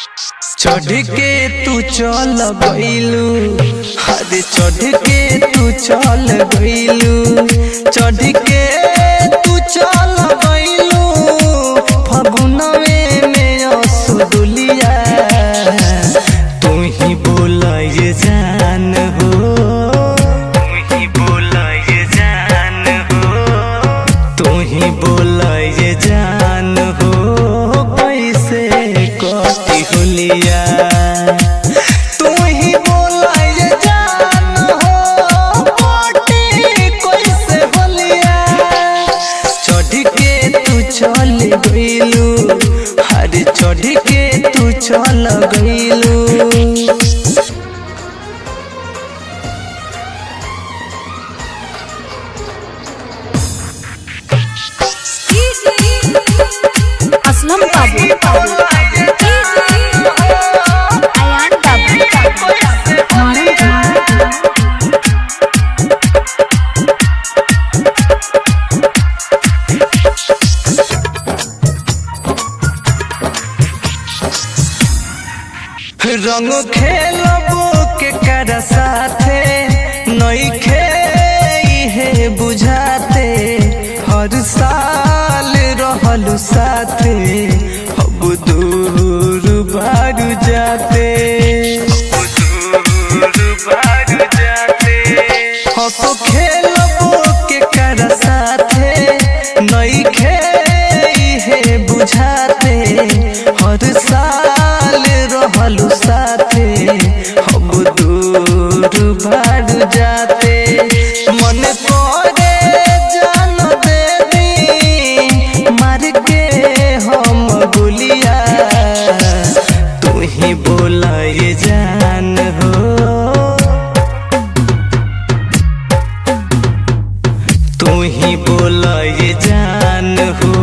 चढ़ के तू चल गइलू, अरे चढ़ के तू चल गइलू, चढ़ के तू चल गइलू फगुनवे में असुदुलिया। तू ही बोला ये जान हो, तू ही बोला ये जान हो, तू ही बोला ये जान हो, कैसे कटी होलिया। तू ही बोला ये जान हो, कटी कैसे होलिया। चढ़ के तू चल गइलू, अरे चढ़ के तू चल गइलू। असलम बाबू, अयान बाबू, रंग खेलबो के कर साथे नइखे इहे बुझाते। हर साल रहलू साथे अब दूर बारू जाते, हंसो खेलबो के कर साथे नइखे इहे बुझाते। हर साल रहलू साथे अब दूर भाड़ जाते। मन तोरे जान दे दी मार के हम गुलिया। तू ही बोला ये जान हो, तू ही बोला ये जान हो,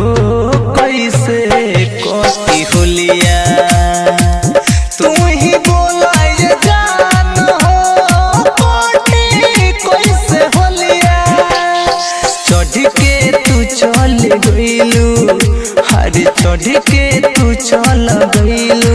कैसे कटी होलिया। तू ही बोला ये जान हो, कटी कैसे होलिया। चढ़ के तू चल गइलू, अरे चढ़ के तू चल गइलू।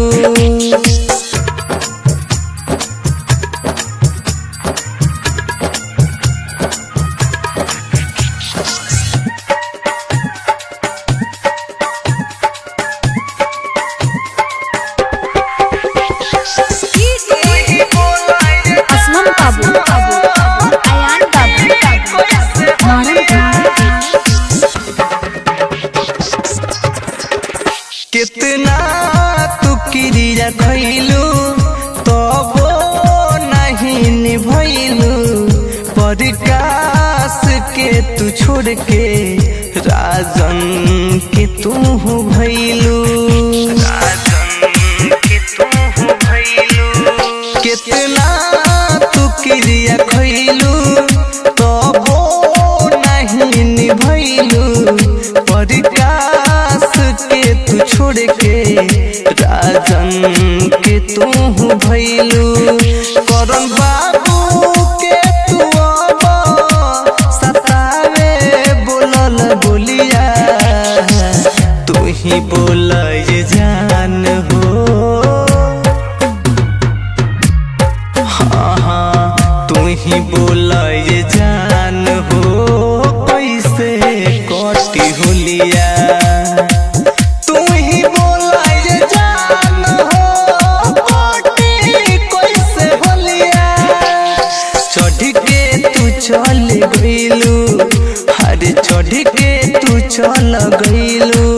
असलम बाबू, अयान कितना तू क्रिया खैलू तबो नहीं निभैलू। प्रकाश के तू छोड़ के राजन के तू भैलू, कितना तू क्रिया खैलू तबो नहीं निभैलू। प्रकाश के तू छोड़ के राजन के तू भैलू। करन बाबू के तू अब सतावे बोलल बोलिया। तू ही बोला ये जान हो, हाँ हाँ तू ही बोला ये जान हो, कैसे कटी होलिया। तू ही बोला ये जान हो, कटी कैसे होलिया। चढ़ के तू चल गइलू, अरे चढ़ के तू चल गइलू।